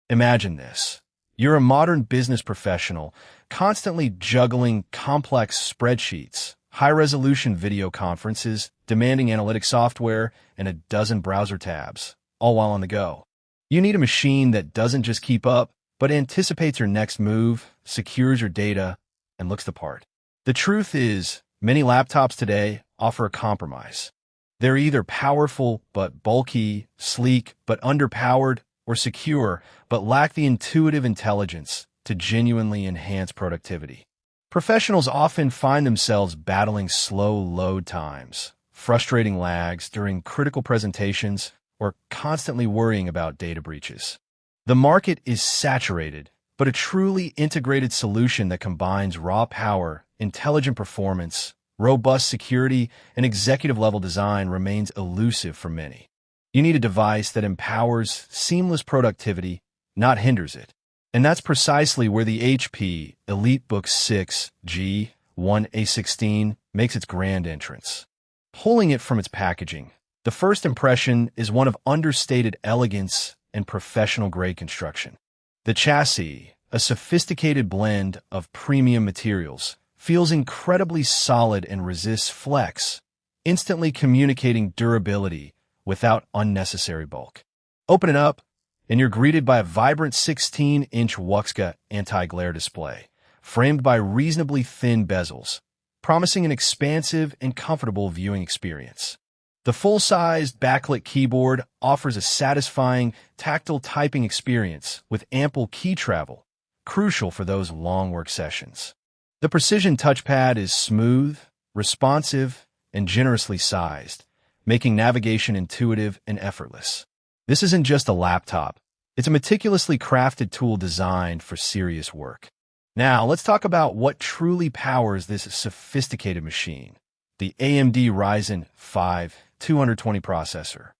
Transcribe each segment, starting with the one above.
Imagine this. You're a modern business professional, constantly juggling complex spreadsheets, high-resolution video conferences, demanding analytic software, and a dozen browser tabs, all while on the go. You need a machine that doesn't just keep up, but anticipates your next move, secures your data, and looks the part. The truth is, many laptops today offer a compromise. They're either powerful but bulky, sleek but underpowered, or secure but lack the intuitive intelligence to genuinely enhance productivity. Professionals often find themselves battling slow load times, frustrating lags during critical presentations, or constantly worrying about data breaches. The market is saturated, but a truly integrated solution that combines raw power, intelligent performance, robust security, and executive-level design remains elusive for many. You need a device that empowers seamless productivity, not hinders it. And that's precisely where the HP EliteBook 6 G1a 16 makes its grand entrance. Pulling it from its packaging, the first impression is one of understated elegance and professional-grade construction. The chassis, a sophisticated blend of premium materials, feels incredibly solid and resists flex, instantly communicating durability without unnecessary bulk. Open it up, and you're greeted by a vibrant 16-inch Wuxka anti-glare display, framed by reasonably thin bezels, promising an expansive and comfortable viewing experience. The full-sized backlit keyboard offers a satisfying, tactile typing experience with ample key travel, crucial for those long work sessions. The precision touchpad is smooth, responsive, and generously sized, making navigation intuitive and effortless. This isn't just a laptop. It's a meticulously crafted tool designed for serious work. Now, let's talk about what truly powers this sophisticated machine, the AMD Ryzen 5 220 processor.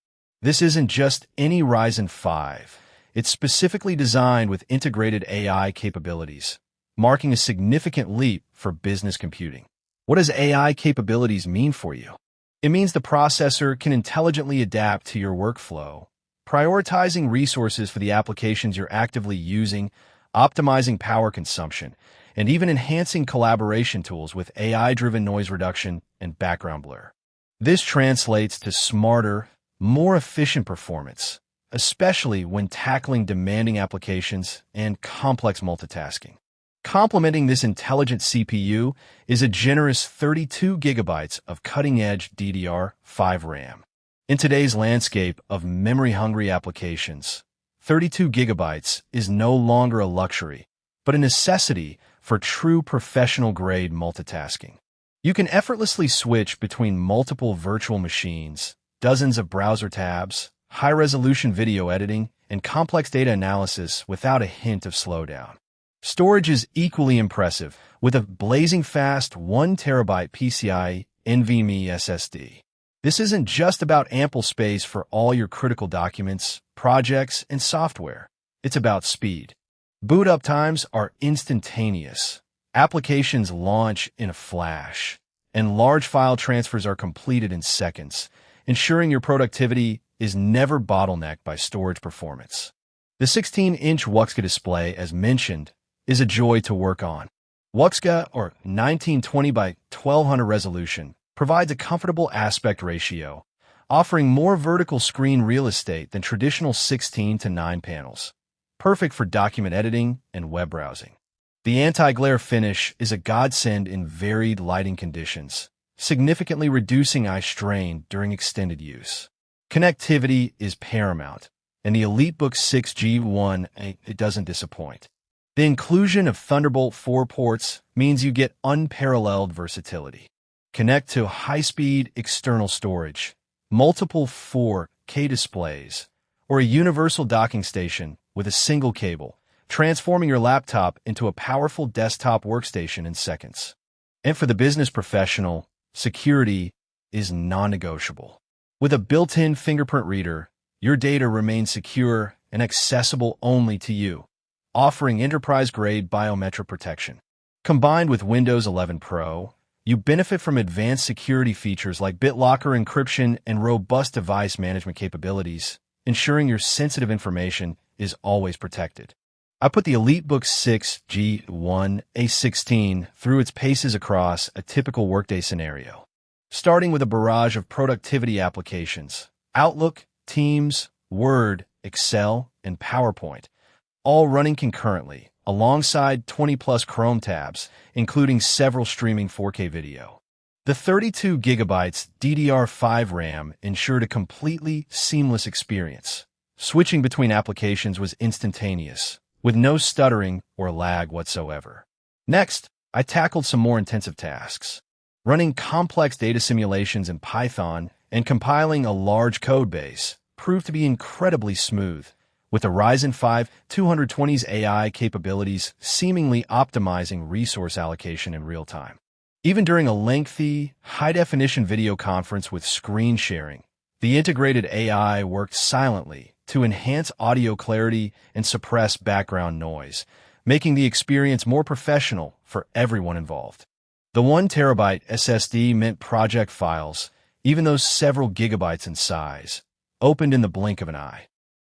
This isn't just any Ryzen 5. It's specifically designed with integrated AI capabilities, marking a significant leap for business computing. What does AI capabilities mean for you? It means the processor can intelligently adapt to your workflow, prioritizing resources for the applications you're actively using, optimizing power consumption, and even enhancing collaboration tools with AI-driven noise reduction and background blur. This translates to smarter, more efficient performance, especially when tackling demanding applications and complex multitasking. Complementing this intelligent CPU is a generous 32 gigabytes of cutting-edge DDR5 RAM. In today's landscape of memory-hungry applications, 32 gigabytes is no longer a luxury, but a necessity for true professional-grade multitasking. You can effortlessly switch between multiple virtual machines, dozens of browser tabs, high-resolution video editing, and complex data analysis without a hint of slowdown. Storage is equally impressive, with a blazing fast 1 terabyte PCIe NVMe SSD. This isn't just about ample space for all your critical documents, projects, and software. It's about speed. Boot up times are instantaneous. Applications launch in a flash, and large file transfers are completed in seconds, ensuring your productivity is never bottlenecked by storage performance. The 16-inch Wuxka display, as mentioned, is a joy to work on. Wuxka, or 1920 by 1200 resolution, provides a comfortable aspect ratio, offering more vertical screen real estate than traditional 16:9 panels, perfect for document editing and web browsing. The anti-glare finish is a godsend in varied lighting conditions, significantly reducing eye strain during extended use. Connectivity is paramount, and the EliteBook 6 G1a doesn't disappoint. The inclusion of Thunderbolt 4 ports means you get unparalleled versatility. Connect to high-speed external storage, multiple 4K displays, or a universal docking station with a single cable, transforming your laptop into a powerful desktop workstation in seconds. And for the business professional, security is non-negotiable. With a built-in fingerprint reader, your data remains secure and accessible only to you, offering enterprise-grade biometric protection. Combined with Windows 11 Pro, you benefit from advanced security features like BitLocker encryption and robust device management capabilities, ensuring your sensitive information is always protected. I put the EliteBook 6 G1a 16 through its paces across a typical workday scenario. Starting with a barrage of productivity applications, Outlook, Teams, Word, Excel, and PowerPoint, all running concurrently, alongside 20-plus Chrome tabs, including several streaming 4K video. The 32GB DDR5 RAM ensured a completely seamless experience. Switching between applications was instantaneous, with no stuttering or lag whatsoever. Next, I tackled some more intensive tasks. Running complex data simulations in Python and compiling a large code base proved to be incredibly smooth, with the Ryzen 5 220's AI capabilities seemingly optimizing resource allocation in real time. Even during a lengthy, high-definition video conference with screen sharing, the integrated AI worked silently to enhance audio clarity and suppress background noise, making the experience more professional for everyone involved. The 1TB SSD meant project files, even those several gigabytes in size, opened in the blink of an eye.